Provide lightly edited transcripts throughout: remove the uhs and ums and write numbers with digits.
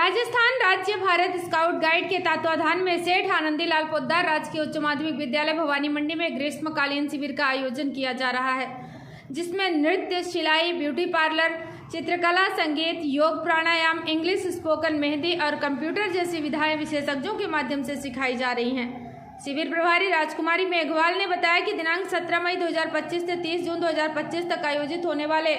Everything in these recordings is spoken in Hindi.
राजस्थान राज्य भारत स्काउट गाइड के तत्वाधान में सेठ आनंदीलाल पोद्दार राजकीय उच्च माध्यमिक विद्यालय भवानी मंडी में ग्रीष्मकालीन शिविर का आयोजन किया जा रहा है, जिसमें नृत्य, सिलाई, ब्यूटी पार्लर, चित्रकला, संगीत, योग, प्राणायाम, इंग्लिश, स्पोकन, मेहंदी और कंप्यूटर जैसी विधाएं विशेषज्ञों के माध्यम से सिखाई जा रही हैं। शिविर प्रभारी राजकुमारी मेघवाल ने बताया कि दिनांक 17 मई 2025 से 30 जून 2025 तक आयोजित होने वाले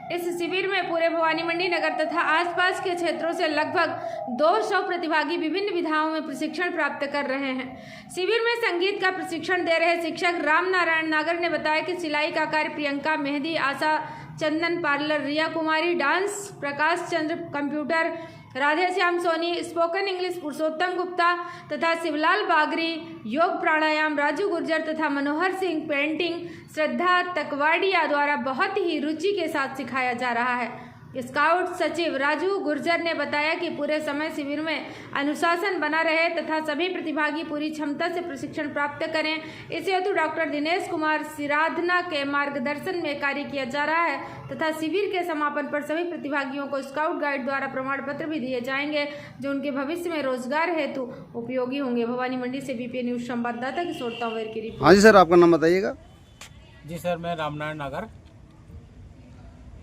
इस शिविर में पूरे भवानी मंडी नगर तथा आसपास के क्षेत्रों से लगभग 200 प्रतिभागी विभिन्न विधाओं में प्रशिक्षण प्राप्त कर रहे हैं। शिविर में संगीत का प्रशिक्षण दे रहे शिक्षक राम नारायण नागर ने बताया कि सिलाई का कार्य प्रियंका, मेहंदी, Asha Chandan, parlour Riya Kumari, dance Prakash Chandra, computer Radheshyam Soni, spoken English Purushottam Gupta तथा शिवलाल बागरी, योग प्राणायाम राजू गुर्जर तथा मनोहर सिंह, पेंटिंग श्रद्धा तकवाडिया द्वारा बहुत ही रुचि के साथ सिखाया जा रहा है। स्काउट सचिव राजू गुर्जर ने बताया कि पूरे समय शिविर में अनुशासन बना रहे तथा सभी प्रतिभागी पूरी क्षमता से प्रशिक्षण प्राप्त करें। इस हेतु डॉक्टर दिनेश कुमार सिराधना के मार्गदर्शन में कार्य किया जा रहा है तथा शिविर के समापन पर सभी प्रतिभागियों को स्काउट गाइड द्वारा प्रमाण पत्र भी दिए जाएंगे, जो उनके भविष्य में रोजगार हेतु उपयोगी होंगे। भवानी मंडी से बीपीए न्यूज संवाददाता किशोर तंवर की रिपोर्ट। हाँ जी सर, आपका नाम बताइएगा। जी सर, मैं रामनारायण नागर।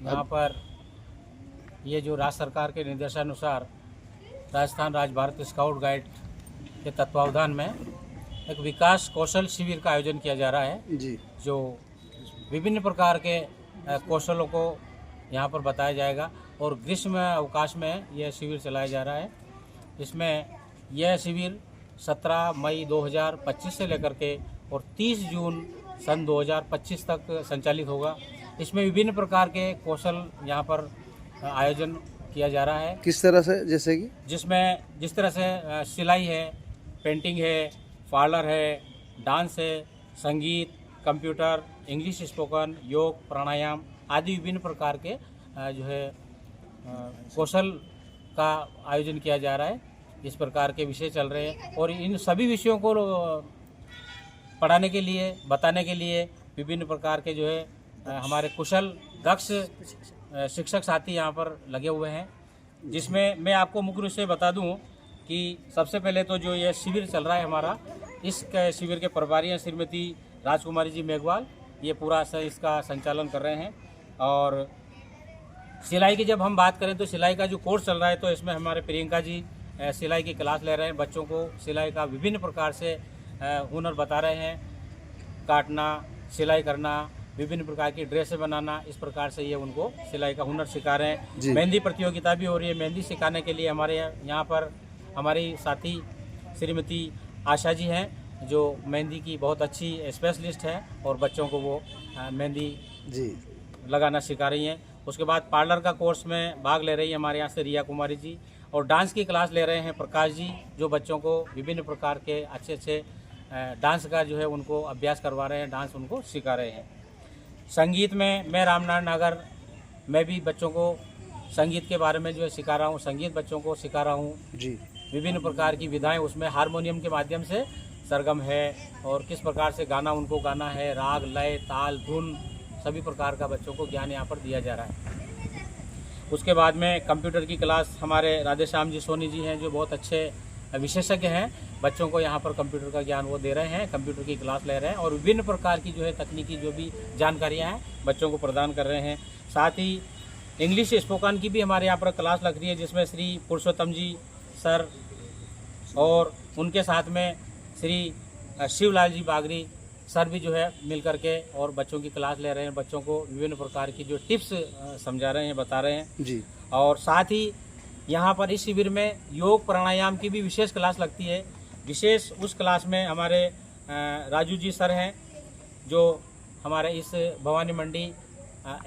यहाँ पर ये जो राज्य सरकार के निर्देशानुसार राजस्थान राज्य भारत स्काउट गाइड के तत्वावधान में एक विकास कौशल शिविर का आयोजन किया जा रहा है जी, जो विभिन्न प्रकार के कौशलों को यहाँ पर बताया जाएगा और ग्रीष्म अवकाश में यह शिविर चलाया जा रहा है। इसमें यह शिविर 17 मई 2025 से लेकर के और 30 जून सन 2025 तक संचालित होगा। इसमें विभिन्न प्रकार के कौशल यहाँ पर आयोजन किया जा रहा है। किस तरह से? जैसे कि जिस तरह से सिलाई है, पेंटिंग है, पार्लर है, डांस है, संगीत, कंप्यूटर, इंग्लिश स्पोकन, योग, प्राणायाम आदि विभिन्न प्रकार के जो है कौशल का आयोजन किया जा रहा है। इस प्रकार के विषय चल रहे हैं और इन सभी विषयों को पढ़ाने के लिए, बताने के लिए विभिन्न प्रकार के जो है हमारे कुशल दक्ष शिक्षक साथी यहाँ पर लगे हुए हैं, जिसमें मैं आपको मुख्य रूप से बता दूं कि सबसे पहले तो जो ये शिविर चल रहा है हमारा, इस शिविर के प्रभारी हैं श्रीमती राजकुमारी जी मेघवाल। ये पूरा इसका संचालन कर रहे हैं। और सिलाई की जब हम बात करें तो सिलाई का जो कोर्स चल रहा है तो इसमें हमारे प्रियंका जी सिलाई की क्लास ले रहे हैं। बच्चों को सिलाई का विभिन्न प्रकार से हुनर बता रहे हैं, काटना, सिलाई करना, विभिन्न प्रकार की ड्रेसें बनाना, इस प्रकार से ये उनको सिलाई का हुनर सिखा रहे हैं। मेहंदी प्रतियोगिता भी हो रही है। मेहंदी सिखाने के लिए हमारे यहाँ पर हमारी साथी श्रीमती आशा जी हैं, जो मेहंदी की बहुत अच्छी स्पेशलिस्ट है और बच्चों को वो मेहंदी जी लगाना सिखा रही हैं। उसके बाद पार्लर का कोर्स में भाग ले रही है हमारे यहाँ से रिया कुमारी जी, और डांस की क्लास ले रहे हैं प्रकाश जी, जो बच्चों को विभिन्न प्रकार के अच्छे अच्छे डांस का जो है उनको अभ्यास करवा रहे हैं, डांस उनको सिखा रहे हैं। संगीत में मैं रामनारायण नागर, मैं भी बच्चों को संगीत के बारे में जो है सिखा रहा हूँ, संगीत बच्चों को सिखा रहा हूँ जी। विभिन्न प्रकार की विधाएं, उसमें हारमोनियम के माध्यम से सरगम है और किस प्रकार से गाना उनको गाना है, राग, लय, ताल, धुन, सभी प्रकार का बच्चों को ज्ञान यहाँ पर दिया जा रहा है। उसके बाद में कंप्यूटर की क्लास हमारे राधेश्याम जी सोनी जी हैं, जो बहुत अच्छे विशेषज्ञ हैं। बच्चों को यहाँ पर कंप्यूटर का ज्ञान वो दे रहे हैं, कंप्यूटर की क्लास ले रहे हैं और विभिन्न प्रकार की जो है तकनीकी जो भी जानकारियाँ हैं बच्चों को प्रदान कर रहे हैं। साथ ही इंग्लिश स्पोकन की भी हमारे यहाँ पर क्लास लग रही है, जिसमें श्री पुरुषोत्तम जी सर और उनके साथ में श्री शिवलाल जी बागरी सर भी जो है मिल करके और बच्चों की क्लास ले रहे हैं। बच्चों को विभिन्न प्रकार की जो टिप्स समझा रहे हैं, बता रहे हैं जी। और साथ ही यहाँ पर इस शिविर में योग प्राणायाम की भी विशेष क्लास लगती है। विशेष उस क्लास में हमारे राजू जी सर हैं, जो हमारे इस भवानी मंडी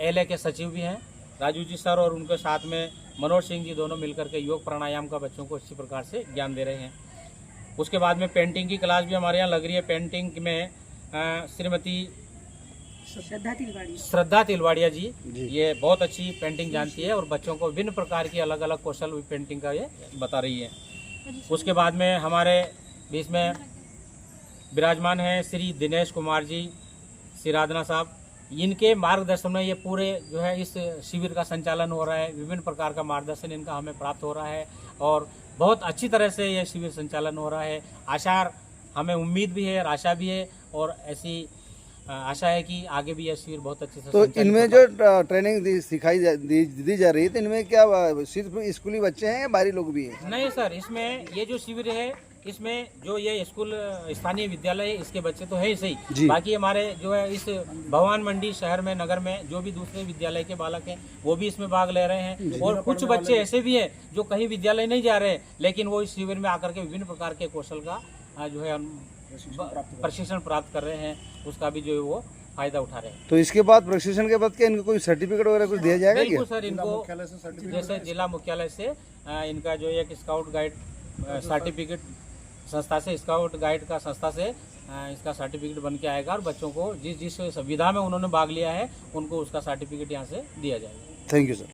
एलए के सचिव भी हैं, राजू जी सर, और उनके साथ में मनोहर सिंह जी, दोनों मिलकर के योग प्राणायाम का बच्चों को इसी प्रकार से ज्ञान दे रहे हैं। उसके बाद में पेंटिंग की क्लास भी हमारे यहाँ लग रही है। पेंटिंग में श्रीमती श्रद्धा तिलवाड़िया जी, ये बहुत अच्छी पेंटिंग जानती है और बच्चों को विभिन्न प्रकार की अलग अलग कौशल पेंटिंग का ये बता रही है। उसके बाद में हमारे बीच में विराजमान हैं श्री दिनेश कुमार जी सिराधना साहब, इनके मार्गदर्शन में ये पूरे जो है इस शिविर का संचालन हो रहा है। विभिन्न प्रकार का मार्गदर्शन इनका हमें प्राप्त हो रहा है और बहुत अच्छी तरह से ये शिविर संचालन हो रहा है। हमें उम्मीद भी है और आशा भी है और ऐसी आशा है कि आगे भी यह शिविर बहुत अच्छे से तो संचालित इनमें होगा। जो ट्रेनिंग दी जा रही है तो इनमें क्या सिर्फ स्कूली बच्चे हैं या बाहरी लोग भी हैं? नहीं सर, इसमें ये जो शिविर है इसमें जो ये स्कूल स्थानीय विद्यालय है इसके बच्चे तो है ही जी। सही, बाकी हमारे जो है इस भगवान मंडी शहर में नगर में जो भी दूसरे विद्यालय के बालक हैं वो भी इसमें भाग ले रहे हैं और कुछ बच्चे ऐसे भी हैं जो कहीं विद्यालय नहीं जा रहे लेकिन वो इस शिविर में आकर के विभिन्न प्रकार के कौशल का जो है प्रशिक्षण प्राप्त कर रहे हैं, उसका भी जो है वो फायदा उठा रहे हैं। तो इसके बाद प्रशिक्षण के बाद क्या इनको कोई सर्टिफिकेट वगैरह कुछ दिया जाएगा क्या? बिल्कुल सर, इनको जैसे जिला मुख्यालय से इनका जो एक स्काउट गाइड सर्टिफिकेट संस्था से, स्काउट गाइड का संस्था से इसका सर्टिफिकेट बन के आएगा और बच्चों को जिस जिस सुविधा में उन्होंने भाग लिया है उनको उसका सर्टिफिकेट यहाँ से दिया जाएगा। Thank you sir.